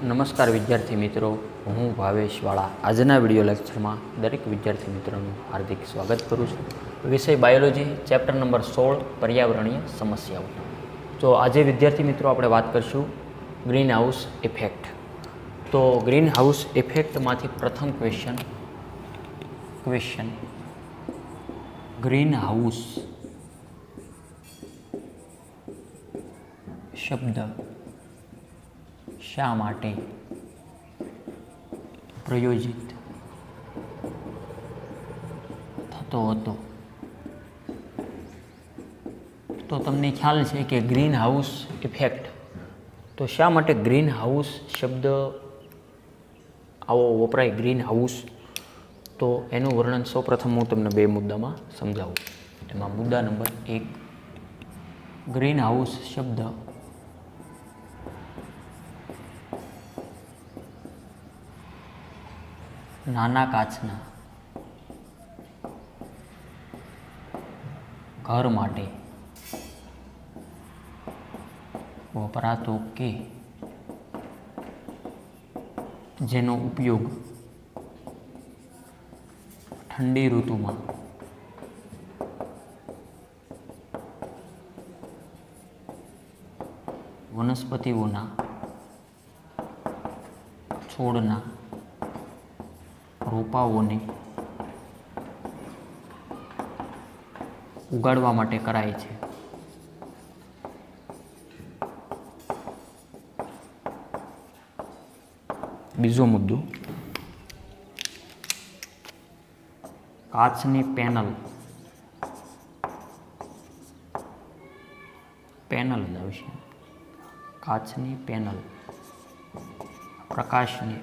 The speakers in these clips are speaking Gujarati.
નમસ્કાર વિદ્યાર્થી મિત્રો, હું ભાવેશ વાળા આજના વિડીયો લેક્ચરમાં દરેક વિદ્યાર્થી મિત્રોનું હાર્દિક સ્વાગત કરું છું. વિષય બાયોલોજી, ચેપ્ટર નંબર 16 પર્યાવરણીય સમસ્યાઓ. તો આજે વિદ્યાર્થી મિત્રો આપણે વાત કરીશું ગ્રીન હાઉસ ઇફેક્ટ. તો ગ્રીન હાઉસ ઇફેક્ટમાંથી પ્રથમ ક્વેશ્ચન ગ્રીન હાઉસ શબ્દ શા માટે પ્રયોજિત થતો હતો? તો તમને ખ્યાલ છે કે ગ્રીન હાઉસ ઇફેક્ટ, તો શા માટે ગ્રીન હાઉસ શબ્દ આવો વપરાય ગ્રીન હાઉસ? તો એનું વર્ણન સૌપ્રથમ હું તમને બે મુદ્દામાં સમજાવું. એમાં મુદ્દા નંબર 1, ગ્રીન હાઉસ શબ્દ નાના કાચના ઘર માટે વપરાતો કે જેનો ઉપયોગ ઠંડી ઋતુમાં વનસ્પતિઓના છોડના રોપાઓને ઉગાડવા માટે કરાય છે. બીજો મુદ્દો, કાચની પેનલ જ આવશે. કાચની પેનલ પ્રકાશને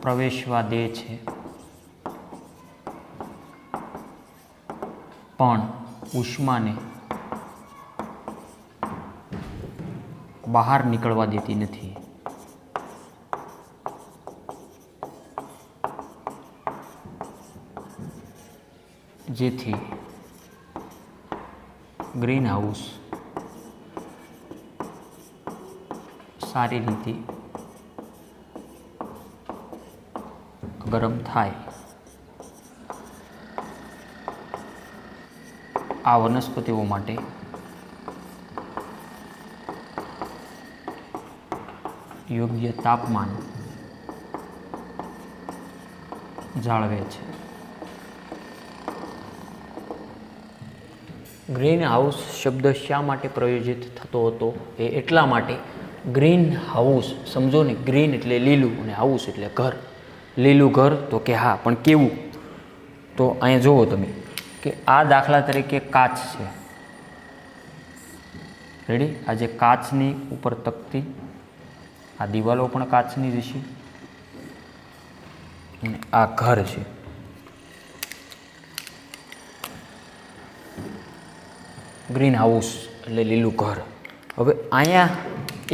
પ્રવેશવા દે છે, પણ ઉષ્માને બહાર નીકળવા દેતી નથી. જેથી ગ્રીન હાઉસ સારી રીતે ગરમ થાય. આ વનસ્પતિઓ માટે યોગ્ય તાપમાન જાળવે છે. ગ્રીન હાઉસ શબ્દ શા માટે પ્રયોજિત થતો હતો? એ એટલા માટે, ગ્રીન હાઉસ સમજો ને, ગ્રીન એટલે લીલું અને હાઉસ એટલે ઘર. લીલું ઘર તો કે હા, પણ કેવું? તો અહીંયા જુઓ તમે કે આ દાખલા તરીકે કાચ છે. રેડી? આ જે કાચની ઉપર તકતી, આ દિવાલો પણ કાચની જ છે, અને આ ઘર છે. ગ્રીન હાઉસ એટલે લીલું ઘર. હવે અહીંયા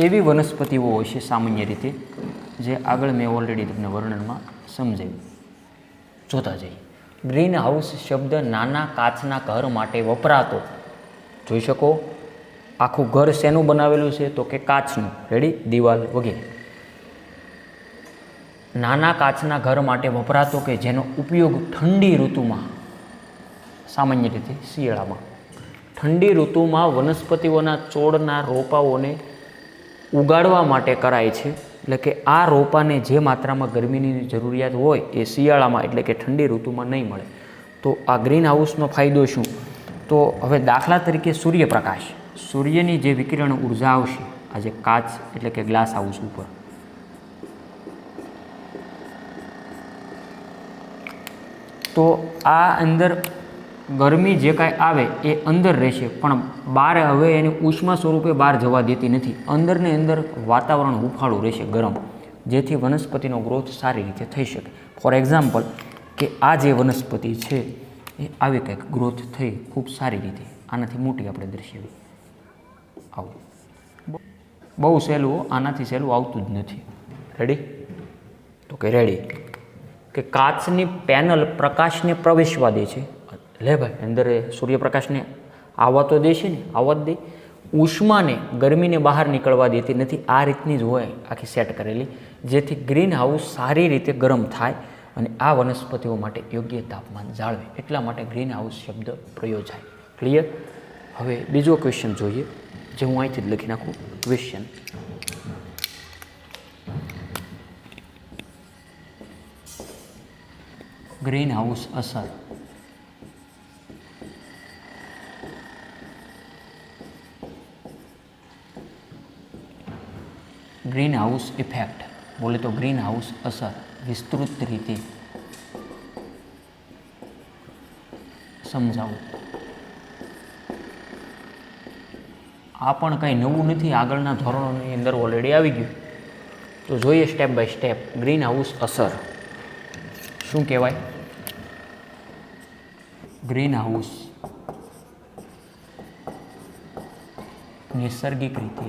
એવી વનસ્પતિઓ હોય છે સામાન્ય રીતે, જે આગળ મેં ઓલરેડી તમને વર્ણનમાં સમજાવ્યું. જોતા જઈએ. ગ્રીન હાઉસ શબ્દ નાના કાચના ઘર માટે વપરાતો. જોઈ શકો, આખું ઘર શેનું બનાવેલું છે? તો કે કાચનું. રેડી? દિવાલ વગેરે. નાના કાચના ઘર માટે વપરાતો કે જેનો ઉપયોગ ઠંડી ઋતુમાં, સામાન્ય રીતે શિયાળામાં, ઠંડી ઋતુમાં વનસ્પતિઓના છોડના રોપાઓને ઉગાડવા માટે કરાય છે. એટલે કે આ રોપાને જે માત્રામાં ગરમીની જરૂરિયાત હોય એ શિયાળામાં એટલે કે ઠંડી ઋતુમાં નહીં મળે. તો આ ગ્રીન હાઉસનો ફાયદો શું? તો હવે દાખલા તરીકે સૂર્યપ્રકાશ, સૂર્યની જે વિકિરણ ઉર્જા આવશે આ જે કાચ એટલે કે ગ્લાસ હાઉસ ઉપર, તો આ અંદર ગરમી જે કાંઈ આવે એ અંદર રહેશે, પણ બહાર હવે એની ઉષ્મા સ્વરૂપે બહાર જવા દેતી નથી. અંદરને અંદર વાતાવરણ હુંફાળું રહેશે ગરમ, જેથી વનસ્પતિનો ગ્રોથ સારી રીતે થઈ શકે. ફોર એક્ઝામ્પલ કે આ જે વનસ્પતિ છે એ આવી કંઈક ગ્રોથ થઈ ખૂબ સારી રીતે, આનાથી મોટી આપણે દર્શાવી. આવું બહુ સહેલું, આનાથી સહેલું આવતું જ નથી. રેડી? તો કે રેડી કે કાચની પેનલ પ્રકાશને પ્રવેશવા દે છે. લે ભાઈ, અંદર સૂર્યપ્રકાશને આવવા તો દે છે ને, આવવા જ દે, ઉષ્માને ગરમીને બહાર નીકળવા દેતી નથી. આ રીતની જ હોય આખી સેટ કરેલી, જેથી ગ્રીન હાઉસ સારી રીતે ગરમ થાય અને આ વનસ્પતિઓ માટે યોગ્ય તાપમાન જાળવે. એટલા માટે ગ્રીન હાઉસ શબ્દ પ્રયોજાય. ક્લિયર? હવે બીજો ક્વેશ્ચન જોઈએ, જે હું અહીંથી જ લખી નાખું. ક્વેશ્ચન: ગ્રીન હાઉસ અસર ગ્રીન હાઉસ ઇફેક્ટ, બોલે તો ગ્રીન હાઉસ અસર વિસ્તૃત રીતે સમજાવું. આ પણ કંઈ નવું નથી, આગળના ધોરણોની અંદર ઓલરેડી આવી ગયું. તો જોઈએ step by step. Green house અસર શું કહેવાય? ગ્રીન હાઉસ નૈસર્ગિક રીતે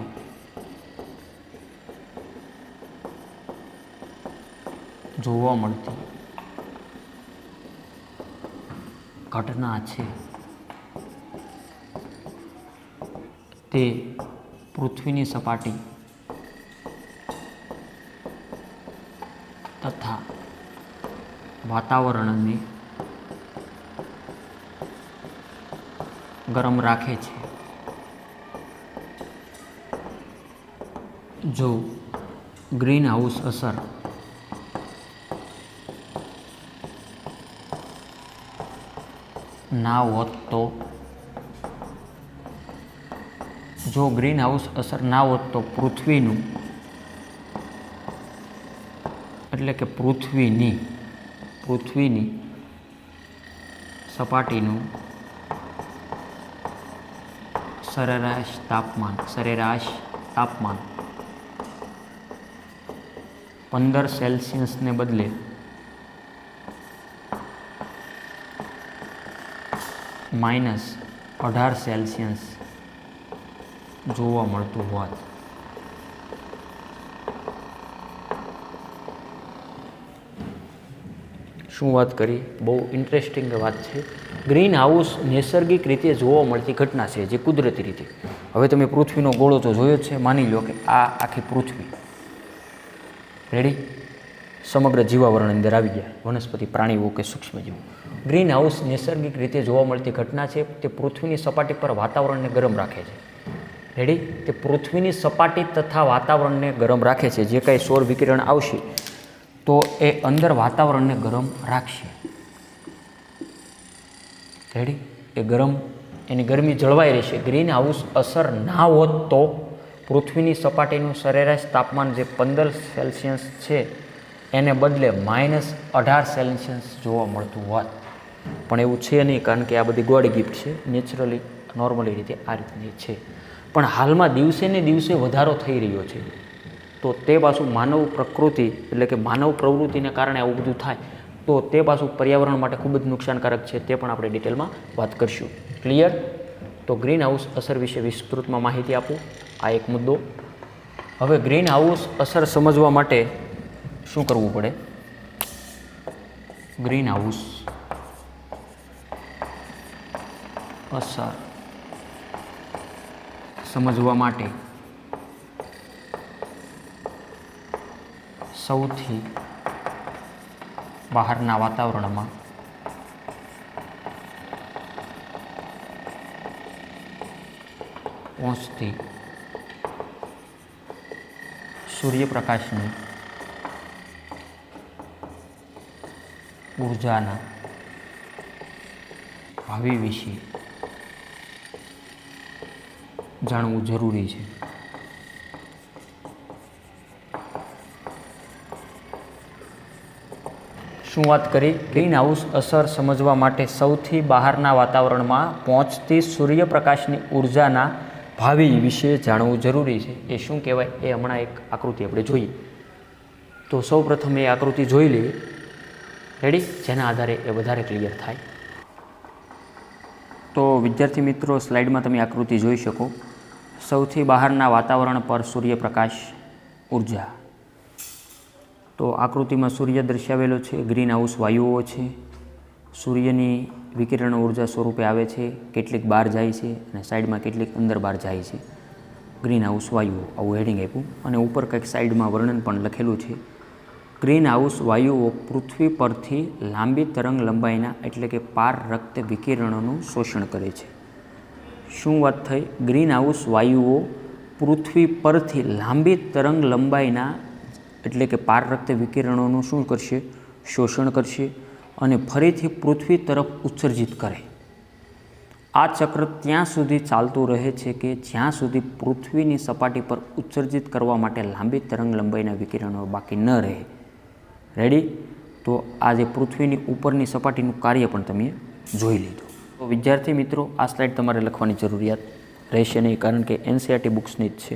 જોવા મળતી ઘટના છે. તે પૃથ્વીની સપાટી તથા વાતાવરણને ગરમ રાખે છે. જો ગ્રીન હાઉસ અસર ના હોત તો ગ્રીન હાઉસ અસર ના હોત તો પૃથ્વીનું, એટલે કે પૃથ્વીની સપાટીનું સરેરાશ તાપમાન 15 સેલ્સિયસને બદલે -18 સેલ્સિયસ જોવા મળતું હોત. શું વાત કરી? બહુ ઇન્ટરેસ્ટિંગ વાત છે. ગ્રીન હાઉસ નૈસર્ગિક રીતે જોવા મળતી ઘટના છે, જે કુદરતી રીતે. હવે તમે પૃથ્વીનો ગોળો તો જોયો જ છે. માની લો કે આ આખી પૃથ્વી રેડી સમગ્ર જીવાવરણ અંદર આવી ગયા, વનસ્પતિ, પ્રાણીઓ કે સૂક્ષ્મજીવો. ગ્રીન હાઉસ નૈસર્ગિક રીતે જોવા મળતી ઘટના છે. તે પૃથ્વીની સપાટી પર વાતાવરણને ગરમ રાખે છે. રેડી? તે પૃથ્વીની સપાટી તથા વાતાવરણને ગરમ રાખે છે. જે કાંઈ સૌર વિકિરણ આવશે તો એ અંદર વાતાવરણને ગરમ રાખશે. રેડી? એની ગરમી જળવાઈ રહેશે. ગ્રીન હાઉસ અસર ના હોત તો પૃથ્વીની સપાટીનું સરેરાશ તાપમાન જે 15 સેલ્સિયસ છે એને બદલે -18 સેલ્સિયસ જોવા મળતું હોત. પણ એવું છે નહીં, કારણ કે આ બધી ગોડ ગિફ્ટ છે. નેચરલી નોર્મલી રીતે આ રીતની છે. પણ હાલમાં દિવસે ને દિવસે વધારો થઈ રહ્યો છે. તો તે પાછું માનવ પ્રકૃતિ, એટલે કે માનવ પ્રવૃત્તિને કારણે આવું બધું થાય, તો તે પાછું પર્યાવરણ માટે ખૂબ જ નુકસાનકારક છે. તે પણ આપણે ડિટેલમાં વાત કરીશું. ક્લિયર? તો ગ્રીન હાઉસ અસર વિશે વિસ્તૃતમાં માહિતી આપું. આ એક મુદ્દો. હવે ગ્રીન હાઉસ અસર સમજવા માટે શું કરવું પડે? ગ્રીન હાઉસ અસર સમજવા માટે સૌથી બહારના વાતાવરણમાં પહોંચતી સૂર્યપ્રકાશની ઉર્જાના ભાવિ વિશે જાણવું જરૂરી છે. શું વાત કરી? ગ્રીન હાઉસ અસર સમજવા માટે સૌથી બહારના વાતાવરણમાં પહોંચતી સૂર્યપ્રકાશની ઉર્જાના ભાવિ વિશે જાણવું જરૂરી છે. એ શું કહેવાય? એ હમણાં એક આકૃતિ આપણે જોઈએ. તો સૌ પ્રથમ એ આકૃતિ જોઈ લઈએ. રેડી? જેના આધારે એ વધારે ક્લિયર થાય. તો વિદ્યાર્થી મિત્રો, સ્લાઇડમાં તમે આકૃતિ જોઈ શકો. સૌથી બહારના વાતાવરણ પર સૂર્યપ્રકાશ ઉર્જા. તો આકૃતિમાં સૂર્ય દર્શાવેલો છે, ગ્રીન હાઉસ વાયુઓ છે, સૂર્યની વિકિરણ ઉર્જા સ્વરૂપે આવે છે, કેટલીક બહાર જાય છે અને સાઈડમાં કેટલીક અંદર બહાર જાય છે. ગ્રીન હાઉસ વાયુઓ આવું હેડિંગ આપ્યું અને ઉપર કંઈક સાઈડમાં વર્ણન પણ લખેલું છે. ગ્રીન હાઉસ વાયુઓ પૃથ્વી પરથી લાંબી તરંગ લંબાઈના એટલે કે પારરક્ત વિકિરણોનું શોષણ કરે છે. શું વાત થઈ? ગ્રીન હાઉસ વાયુઓ પૃથ્વી પરથી લાંબી તરંગ લંબાઈના એટલે કે પારરક્ત વિકિરણોનું શું કરશે? શોષણ કરશે અને ફરીથી પૃથ્વી તરફ ઉત્સર્જિત કરે. આ ચક્ર ત્યાં સુધી ચાલતું રહે છે કે જ્યાં સુધી પૃથ્વીની સપાટી પર ઉત્સર્જિત કરવા માટે લાંબી તરંગ લંબાઈના વિકિરણો બાકી ન રહે. રેડી? તો આ જે પૃથ્વીની ઉપરની સપાટીનું કાર્ય પણ તમે જોઈ લીધું. તો વિદ્યાર્થી મિત્રો, આ સ્લાઇડ તમારે લખવાની જરૂરિયાત રહેશે નહીં, કારણ કે NCERT બુક્સની જ છે.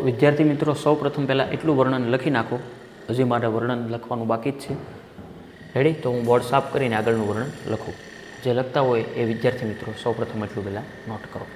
વિદ્યાર્થી મિત્રો, સૌ પ્રથમ પહેલાં એટલું વર્ણન લખી નાખો. હજી મારે વર્ણન લખવાનું બાકી જ છે. રેડી? તો હું બોર્ડ સાફ કરીને આગળનું વર્ણન લખું. જે લખતા હોય એ વિદ્યાર્થી મિત્રો સૌ પ્રથમ એટલું પહેલાં નોટ કરો.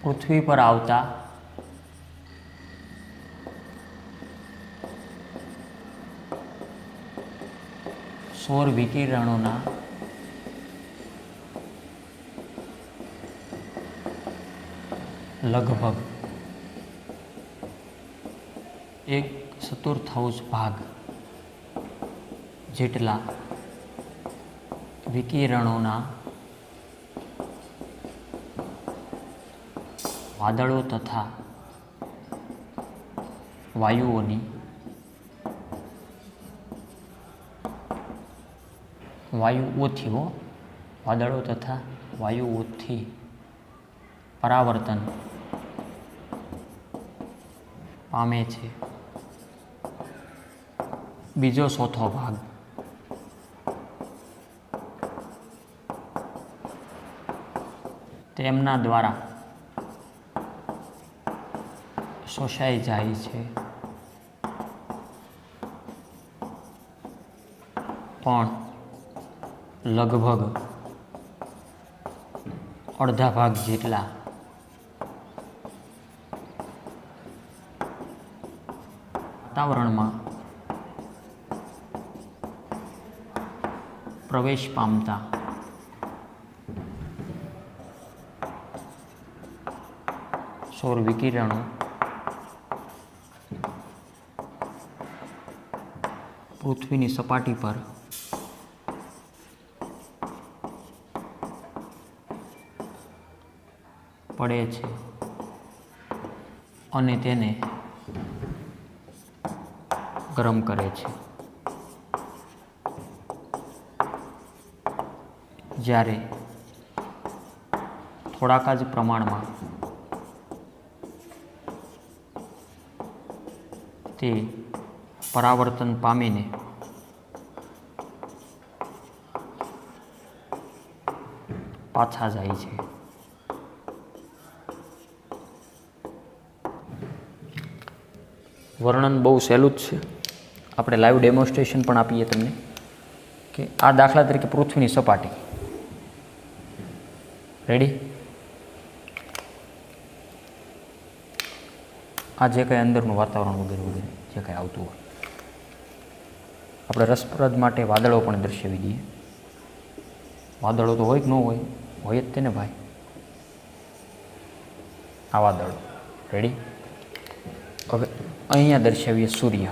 પૃથ્વી પર આવતા સૌર વિકિરણોના લગભગ 1/4 ભાગ જેટલા વિકિરણોના વાદળો તથા વાયુઓથી વાદળો તથા વાયુઓથી પરાવર્તન પામે છે. બીજો ચોથો ભાગ તેમના દ્વારા શોષાઈ જાય છે. પણ લગભગ અડધા ભાગ જેટલા વાતાવરણમાં પ્રવેશ પામતા સૌર વિકિરણો પૃથ્વીની સપાટી પર પડે છે અને તેને ગરમ કરે છે. જ્યારે થોડાક જ પ્રમાણમાં તે પરાવર્તન પામીને પાછા જાય છે. વર્ણન બહુ સહેલું જ છે. આપણે લાઈવ ડેમોન્સ્ટ્રેશન પણ આપીએ તમને. કે આ દાખલા તરીકે પૃથ્વીની સપાટી, રેડી? આ જે કંઈ અંદરનું વાતાવરણ વગેરે વગેરે જે કંઈ આવતું હોય, આપણે રસપ્રદ માટે વાદળો પણ દર્શાવી દઈએ. વાદળો તો હોય કે ન હોય? હોય જ તેને ભાઈ. આ વાદળો, રેડી? હવે અહીંયા દર્શાવીએ સૂર્ય.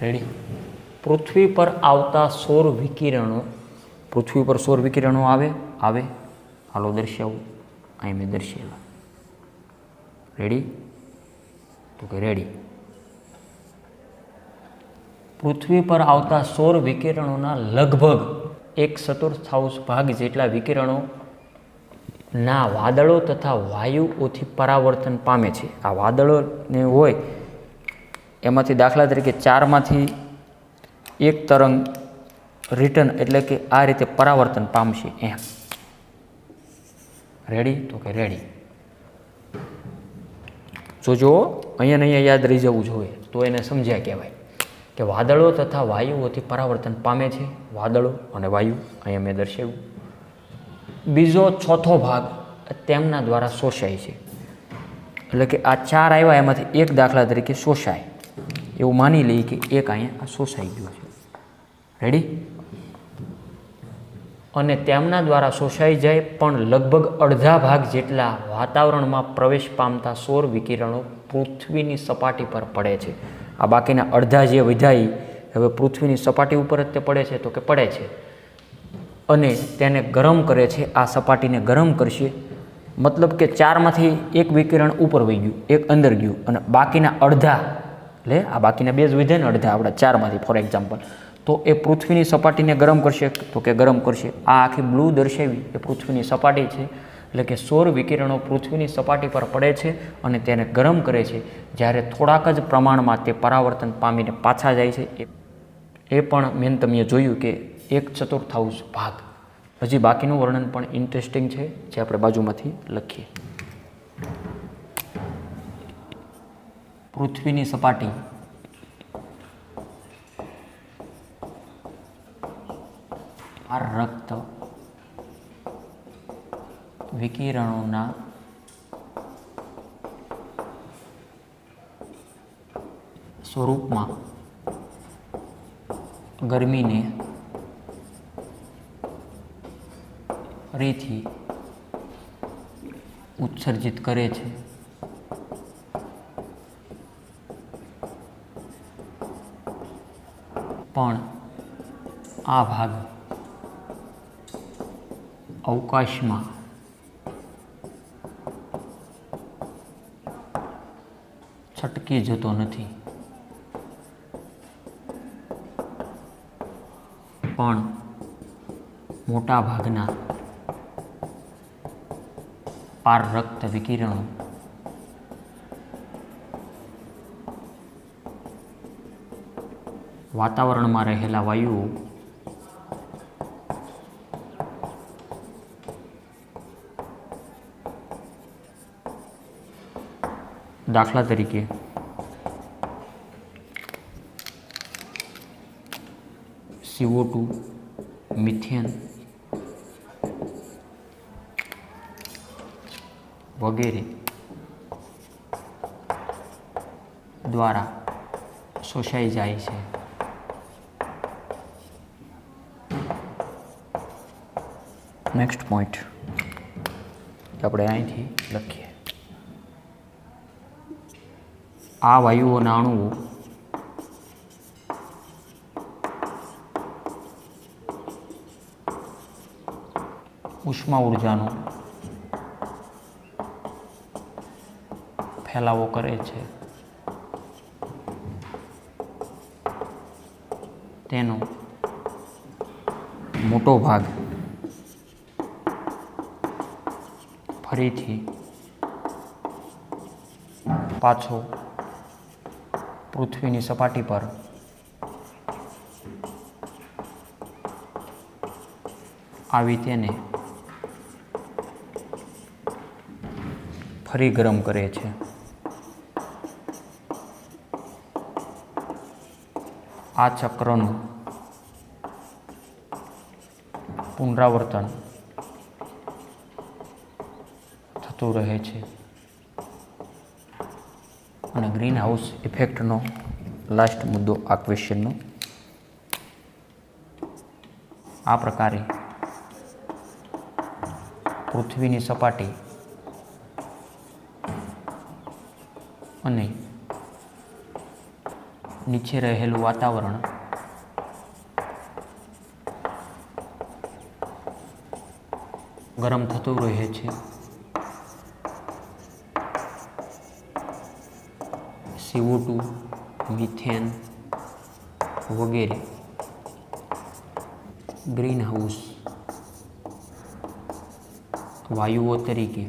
રેડી? પૃથ્વી પર આવતા સૌર વિકિરણો, પૃથ્વી પર સૌર વિકિરણો આવે. હાલો દર્શાવું, અહીં મેં દર્શાવ્યા. રેડી? તો કે રેડી. પૃથ્વી પર આવતા સૌર વિકિરણોના લગભગ 1/4 ભાગ જેટલા વિકિરણો ના વાદળો તથા વાયુઓથી પરાવર્તન પામે છે. આ વાદળોને હોય એમાંથી દાખલા તરીકે 4માંથી 1 તરંગ રિટર્ન એટલે કે આ રીતે પરાવર્તન પામશે એમ. રેડી? તો કે રેડી. જોજો અહીંયા યાદ રહી જવું જોઈએ, તો એને સમજ્યા કહેવાય કે વાદળો તથા વાયુઓથી પરાવર્તન પામે છે. વાદળો અને વાયુ અહીંયા મેં દર્શાવ્યું. બીજો ચોથો ભાગ તેમના દ્વારા શોષાય છે. એટલે કે આ 4 આવ્યા એમાંથી 1 દાખલા તરીકે શોષાય, એવું માની લઈએ કે 1 અહીંયા શોષાઈ ગયો છે. રેડી? અને તેમના દ્વારા શોષાઈ જાય, પણ લગભગ અડધા ભાગ જેટલા વાતાવરણમાં પ્રવેશ પામતા સૌર વિકિરણો પૃથ્વીની સપાટી પર પડે છે. આ બાકીના અડધા જે વિધાઈ હવે પૃથ્વીની સપાટી ઉપર જ તે પડે છે, તો કે પડે છે અને તેને ગરમ કરે છે. આ સપાટીને ગરમ કરશે, મતલબ કે 4માંથી 1 વિકિરણ ઉપર વહી ગયું, 1 અંદર ગયું, અને બાકીના અડધા, એટલે આ બાકીના 2 જ વિધે ને અડધા આપણા 4માંથી ફોર એક્ઝામ્પલ, તો એ પૃથ્વીની સપાટીને ગરમ કરશે, તો કે ગરમ કરશે. આ આખી બ્લુ દર્શાવી એ પૃથ્વીની સપાટી છે. એટલે કે સૌર વિકિરણો પૃથ્વીની સપાટી પર પડે છે અને તેને ગરમ કરે છે. જ્યારે થોડાક જ પ્રમાણમાં તે પરાવર્તન પામીને પાછા જાય છે. એ પણ મેં તમે જોયું કે 1/4 ભાગ. હજી બાકીનું વર્ણન પણ ઇન્ટરેસ્ટિંગ છે, જે આપણે બાજુમાંથી લખીએ. પૃથ્વીની સપાટી રક્ત વિકિરણોના સ્વરૂપમાં ગરમીને ફરીથી ઉત્સર્જિત કરે છે. પણ આ ભાગ અવકાશમાં છટકી જતો નથી, પણ મોટા ભાગના પારરક્ત વિકિરણો વાતાવરણમાં રહેલા વાયુઓ દાખલા તરીકે CO2, મિથેન વગેરે દ્વારા શોષાઈ જાય છે. નેક્સ્ટ પોઈન્ટ આપણે અહીંથી લખીએ. આ વાયુઓના અણુઓ ઉષ્મા ઉર્જાનો ફેલાવો કરે છે. તેનો મોટો ભાગ ફરીથી પાછો પૃથ્વીની સપાટી પર આવી તેને ફરી ગરમ કરે છે. આ ચક્રનું પુનરાવર્તન થતું રહે છે. અને ગ્રીન હાઉસ ઇફેક્ટનો લાસ્ટ મુદ્દો આ ક્વેશ્ચનનો. આ પ્રકારે પૃથ્વીની સપાટી અને નીચે રહેલું વાતાવરણ ગરમ થતું રહે છે. CO2, મિથેન વગેરે ગ્રીન હાઉસ વાયુઓ તરીકે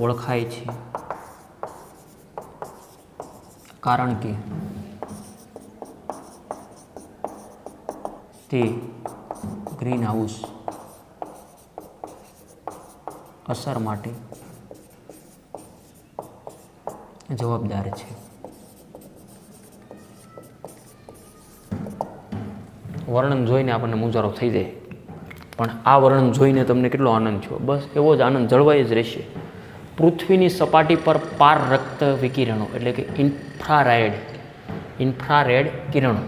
ઓળખાય છે, કારણ કે તે ગ્રીન હાઉસ અસર માટે જવાબદાર છે. વર્ણન જોઈને આપણને મૂંઝારો થઈ જાય, પણ આ વર્ણન જોઈને તમને કેટલો આનંદ થયો? બસ એવો જ આનંદ જળવાઈ જ રહેશે. પૃથ્વીની સપાટી પર પારરક્ત વિકિરણો એટલે કે ઇન્ફ્રારેડ કિરણો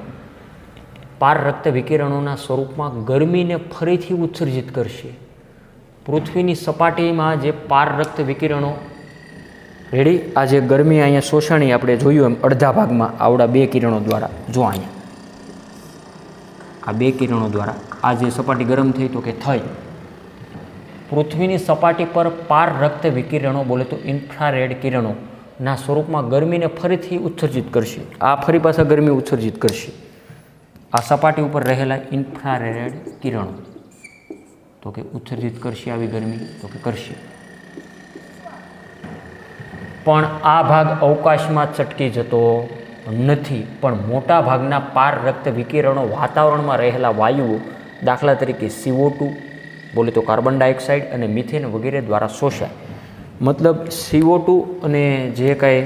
પારરક્ત વિકિરણોના સ્વરૂપમાં ગરમીને ફરીથી ઉત્સર્જિત કરશે. પૃથ્વીની સપાટીમાં જે પારરક્ત વિકિરણો રેડી, આ જે ગરમી અહીંયા શોષણી આપણે જોયું એમ અડધા ભાગમાં આવડા બે કિરણો દ્વારા, જો અહીંયા આ બે કિરણો દ્વારા આ જે સપાટી ગરમ થઈ તો કે થઈ, પૃથ્વીની સપાટી પર પારરક્ત વિકિરણો બોલે તો ઇન્ફ્રારેડ કિરણોના સ્વરૂપમાં ગરમીને ફરીથી ઉત્સર્જિત કરશે. આ ફરી પાછા ગરમી ઉત્સર્જિત કરશે આ સપાટી ઉપર રહેલા ઇન્ફ્રારેડ કિરણો. તો કે ઉત્સર્જિત કરશે આવી ગરમી, તો કે કરશે. પણ આ ભાગ અવકાશમાં ચટકી જતો નથી, પણ મોટા ભાગના પારરક્ત વિકિરણો વાતાવરણમાં રહેલા વાયુઓ, દાખલા તરીકે CO2 બોલે તો કાર્બન ડાયોક્સાઇડ અને મિથેન વગેરે દ્વારા શોષાય. મતલબ CO2 અને જે કાંઈ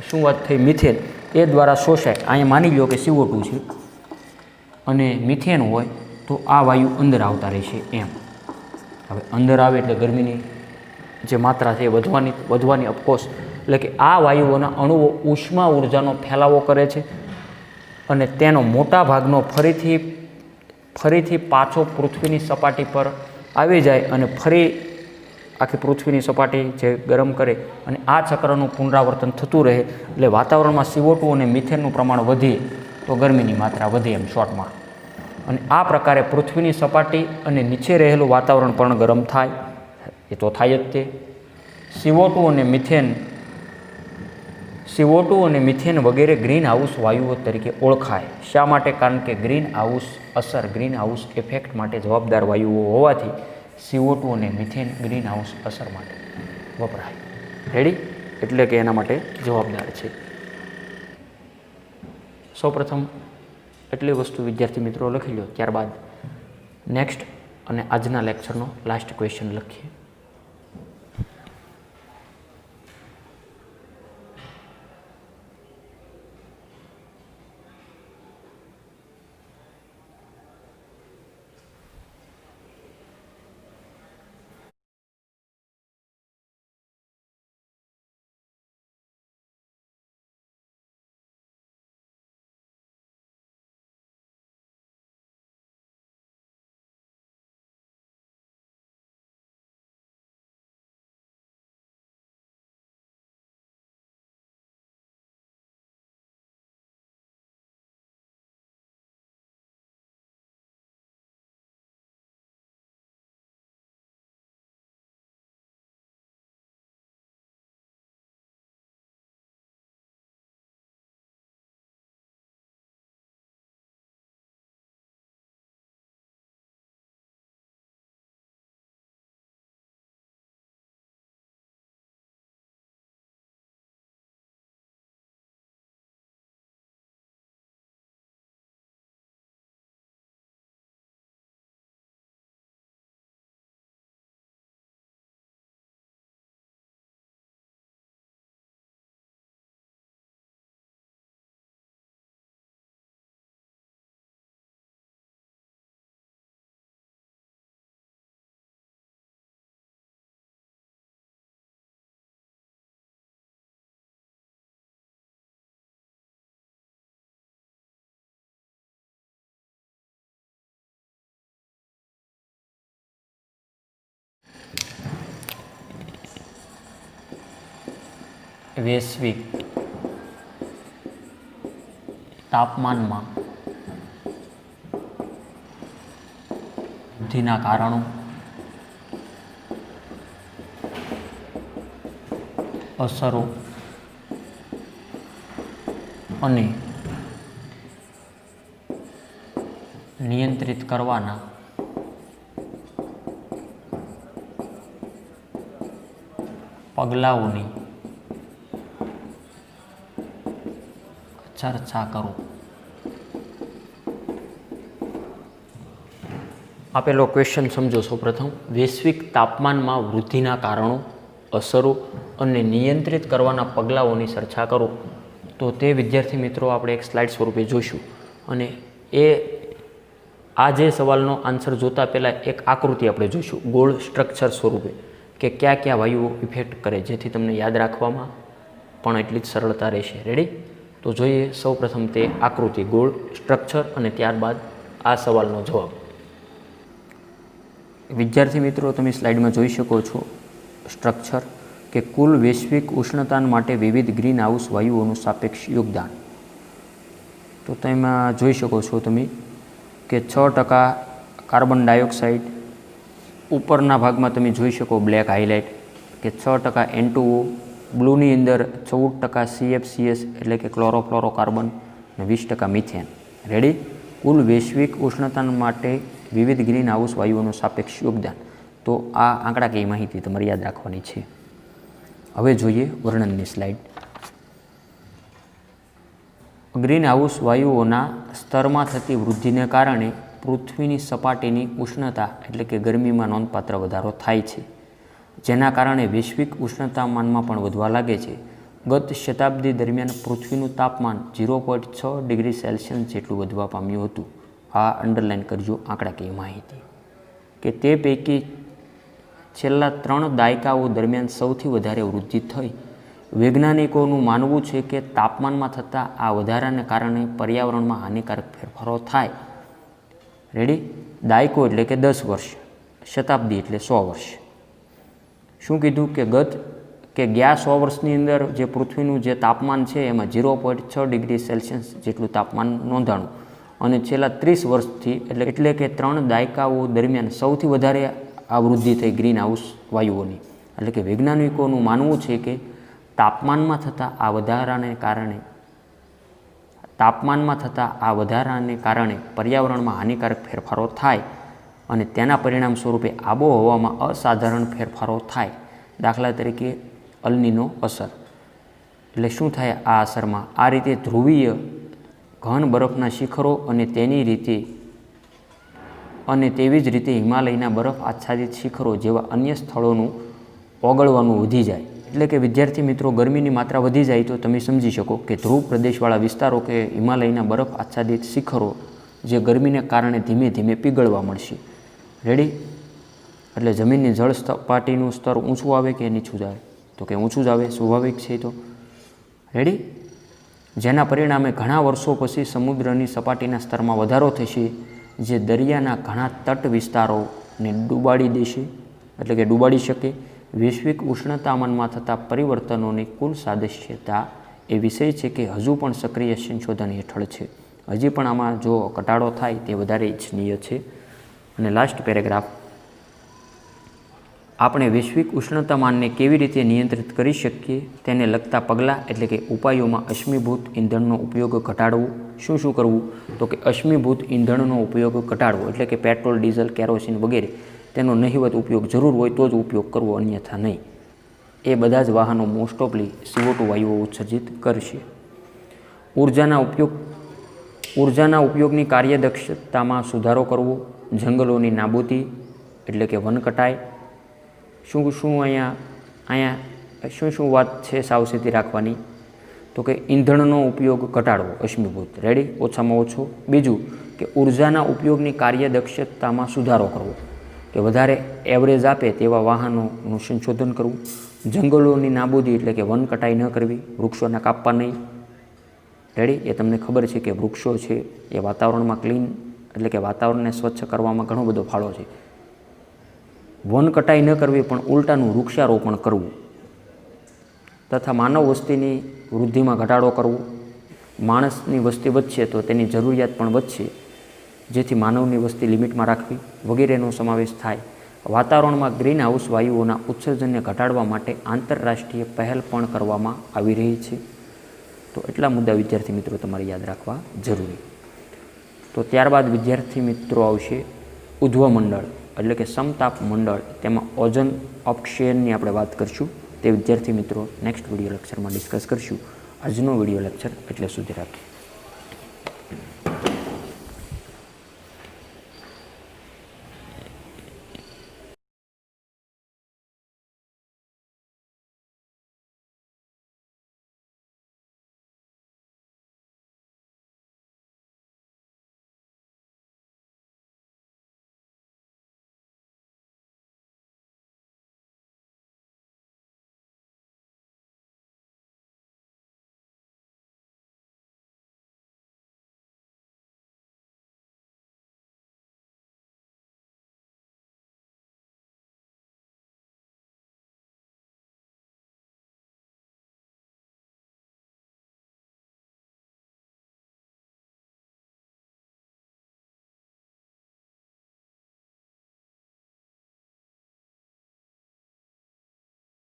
શું વાત થઈ મિથેન એ દ્વારા શોષાય. અહીંયા માની લો કે CO2 છે અને મિથેન હોય તો આ વાયુ અંદર આવતા રહેશે એમ. હવે અંદર આવે એટલે ગરમીની જે માત્રા છે એ વધવાની ઓફકોર્સ. એટલે કે આ વાયુઓના અણુઓ ઉષ્મા ઉર્જાનો ફેલાવો કરે છે અને તેનો મોટા ભાગનો ફરીથી પાછો પૃથ્વીની સપાટી પર આવી જાય અને ફરી આખી પૃથ્વીની સપાટી જે ગરમ કરે અને આ ચક્રનું પુનરાવર્તન થતું રહે. એટલે વાતાવરણમાં CO2 અને મિથેનનું પ્રમાણ વધે તો ગરમીની માત્રા વધે એમ શોર્ટમાં. અને આ પ્રકારે પૃથ્વીની સપાટી અને નીચે રહેલું વાતાવરણ પણ ગરમ થાય, એ તો થાય જ તે. CO2 અને મિથેન વગેરે ગ્રીન હાઉસ વાયુઓ તરીકે ઓળખાય. શા માટે? કારણ કે ગ્રીન હાઉસ અસર, ગ્રીન હાઉસ ઇફેક્ટ માટે જવાબદાર વાયુઓ હોવાથી CO2 અને મિથેન ગ્રીન હાઉસ અસર માટે વપરાય. રેડી? એટલે કે એના માટે જવાબદાર છે. સૌપ્રથમ એટલી વસ્તુ વિદ્યાર્થી મિત્રો લખી લો, ત્યારબાદ નેક્સ્ટ અને આજના લેક્ચરનો લાસ્ટ ક્વેશ્ચન લખીએ. વૈશ્વિક તાપમાનમાં વૃદ્ધિના કારણો, અસરો અને નિયંત્રિત કરવાના પગલાઓની ચર્ચા કરો. આપેલો ક્વેશ્ચન સમજો. સૌપ્રથમ વૈશ્વિક તાપમાનમાં વૃદ્ધિના કારણો, અસરો અને નિયંત્રિત કરવાના પગલાઓની ચર્ચા કરો. તો તે વિદ્યાર્થી મિત્રો આપણે એક સ્લાઇડ સ્વરૂપે જોઈશું અને આ જે સવાલનો આન્સર જોતા પહેલાં એક આકૃતિ આપણે જોઈશું ગોળ સ્ટ્રક્ચર સ્વરૂપે કે કયા કયા વાયુઓ ઇફેક્ટ કરે, જેથી તમને યાદ રાખવામાં પણ એટલી જ સરળતા રહેશે. રેડી? તો જોઈએ સૌપ્રથમ તે આકૃતિ ગોળ સ્ટ્રક્ચર અને ત્યારબાદ આ સવાલનો જવાબ. વિદ્યાર્થી મિત્રો તમે સ્લાઇડમાં જોઈ શકો છો સ્ટ્રક્ચર કે કુલ વૈશ્વિક ઉષ્ણતાન માટે વિવિધ ગ્રીન હાઉસ વાયુઓનું સાપેક્ષ યોગદાન. તો તેમાં જોઈ શકો છો તમે કે 6% કાર્બન ડાયોક્સાઇડ, ઉપરના ભાગમાં તમે જોઈ શકો બ્લેક હાઇલાઇટ કે 6% N2O, બ્લુની અંદર 14% CFCS એટલે કે ક્લોરોફ્લોરોકાર્બન અને 20% મિથેન. રેડી? કુલ વૈશ્વિક ઉષ્ણતાન માટે વિવિધ ગ્રીન હાઉસ વાયુઓનું સાપેક્ષ યોગદાન. તો આ આંકડાકીય માહિતી તમારે યાદ રાખવાની છે. હવે જોઈએ વર્ણનની સ્લાઇડ. ગ્રીન હાઉસ વાયુઓના સ્તરમાં થતી વૃદ્ધિને કારણે પૃથ્વીની સપાટીની ઉષ્ણતા એટલે કે ગરમીમાં નોંધપાત્ર વધારો થાય છે, જેના કારણે વૈશ્વિક ઉષ્ણતામાનમાં પણ વધવા લાગે છે. ગત શતાબ્દી દરમિયાન પૃથ્વીનું તાપમાન 0.6 ડિગ્રી સેલ્સિયસ જેટલું વધવા પામ્યું હતું. આ અંડરલાઇન કરજો આંકડાકીય માહિતી કે તે પૈકી છેલ્લા 3 દાયકાઓ દરમિયાન સૌથી વધારે વૃદ્ધિ થઈ. વૈજ્ઞાનિકોનું માનવું છે કે તાપમાનમાં થતા આ વધારાને કારણે પર્યાવરણમાં હાનિકારક ફેરફારો થાય. રેડી? દાયકો એટલે કે 10 વર્ષ, શતાબ્દી એટલે 100 વર્ષ. શું કીધું કે ગયા 100 વર્ષની અંદર જે પૃથ્વીનું જે તાપમાન છે એમાં 0.6 ડિગ્રી સેલ્સિયસ જેટલું તાપમાન નોંધાણું અને છેલ્લા 30 વર્ષથી એટલે કે 3 દાયકાઓ દરમિયાન સૌથી વધારે આ વૃદ્ધિ થઈ ગ્રીન હાઉસ વાયુઓની. એટલે કે વૈજ્ઞાનિકોનું માનવું છે કે તાપમાનમાં થતા આ વધારાને કારણે પર્યાવરણમાં હાનિકારક ફેરફારો થાય અને તેના પરિણામ સ્વરૂપે આબોહવામાં અસાધારણ ફેરફારો થાય. દાખલા તરીકે અલનીનો અસર. એટલે શું થાય આ અસરમાં? આ રીતે ધ્રુવીય ઘન બરફના શિખરો અને તેવી જ રીતે હિમાલયના બરફ આચ્છાદિત શિખરો જેવા અન્ય સ્થળોનું ઓગળવાનું વધી જાય. એટલે કે વિદ્યાર્થી મિત્રો ગરમીની માત્રા વધી જાય તો તમે સમજી શકો કે ધ્રુવ પ્રદેશવાળા વિસ્તારો કે હિમાલયના બરફ આચ્છાદિત શિખરો જે ગરમીને કારણે ધીમે ધીમે પીગળવા મળશે. રેડી? એટલે જમીનની જળ સપાટીનું સ્તર ઊંચું આવે કે નીચું જ આવે? તો કે ઊંચું જ આવે, સ્વાભાવિક છે. તો રેડી? જેના પરિણામે ઘણા વર્ષો પછી સમુદ્રની સપાટીના સ્તરમાં વધારો થશે, જે દરિયાના ઘણા તટ વિસ્તારોને ડૂબાડી શકે. વૈશ્વિક ઉષ્ણતામાનમાં થતા પરિવર્તનોની કુલ સાદશ્યતા એ વિષય છે કે હજુ પણ સક્રિય સંશોધન હેઠળ છે. હજી પણ આમાં જો ઘટાડો થાય તે વધારે ઇચ્છનીય છે. અને લાસ્ટ પેરેગ્રાફ, આપણે વૈશ્વિક ઉષ્ણતામાનને કેવી રીતે નિયંત્રિત કરી શકીએ તેને લગતા પગલાં એટલે કે ઉપાયોમાં અશ્મિભૂત ઇંધણનો ઉપયોગ ઘટાડવો. શું કરવું? તો કે અશ્મિભૂત ઇંધણનો ઉપયોગ ઘટાડવો એટલે કે પેટ્રોલ, ડીઝલ, કેરોસીન વગેરે તેનો નહિવત ઉપયોગ જરૂર હોય તો જ ઉપયોગ કરવો, અન્યથા નહીં. એ બધા જ વાહનો મોસ્ટ ઓફલી CO2 વાયુઓ ઉત્સર્જિત કરશે. ઉર્જાના ઉપયોગની કાર્યદક્ષતામાં સુધારો કરવો. જંગલોની નાબૂદી એટલે કે વન કટાઈ. અહીંયા શું વાત છે સાવચેતી રાખવાની? તો કે ઈંધણનો ઉપયોગ ઘટાડવો, અશ્મિભૂત. રેડી? ઓછામાં ઓછો. બીજું કે ઉર્જાના ઉપયોગની કાર્યદક્ષતામાં સુધારો કરવો કે વધારે એવરેજ આપે તેવા વાહનોનું સંશોધન કરવું. જંગલોની નાબૂદી એટલે કે વન કટાઈ ન કરવી, વૃક્ષોને કાપવા નહીં. રેડી? એ તમને ખબર છે કે વૃક્ષો છે એ વાતાવરણમાં ક્લીન એટલે કે વાતાવરણને સ્વચ્છ કરવામાં ઘણો બધો ફાળો છે. વન કટાઈ ન કરવી પણ ઉલટાનું વૃક્ષારોપણ કરવું. તથા માનવ વસ્તીની વૃદ્ધિમાં ઘટાડો કરવો. માણસની વસ્તી વધશે તો તેની જરૂરિયાત પણ વધશે, જેથી માનવની વસ્તી લિમિટમાં રાખવી વગેરેનો સમાવેશ થાય. વાતાવરણમાં ગ્રીન હાઉસ વાયુઓના ઉત્સર્જનને ઘટાડવા માટે આંતરરાષ્ટ્રીય પહેલ પણ કરવામાં આવી રહી છે. તો એટલા મુદ્દા વિદ્યાર્થી મિત્રો તમારે યાદ રાખવા જરૂરી. તો ત્યારબાદ વિદ્યાર્થી મિત્રો આવશે ઉધ્વમંડળ એટલે કે સમતાપ મંડળ. તેમાં ઓઝોન અપક્ષયનની આપણે વાત કરીશું. તે વિદ્યાર્થી મિત્રો નેક્સ્ટ વિડીયો લેક્ચરમાં ડિસ્કસ કરીશું. આજનો વિડીયો લેક્ચર એટલે સુધી રાખીએ.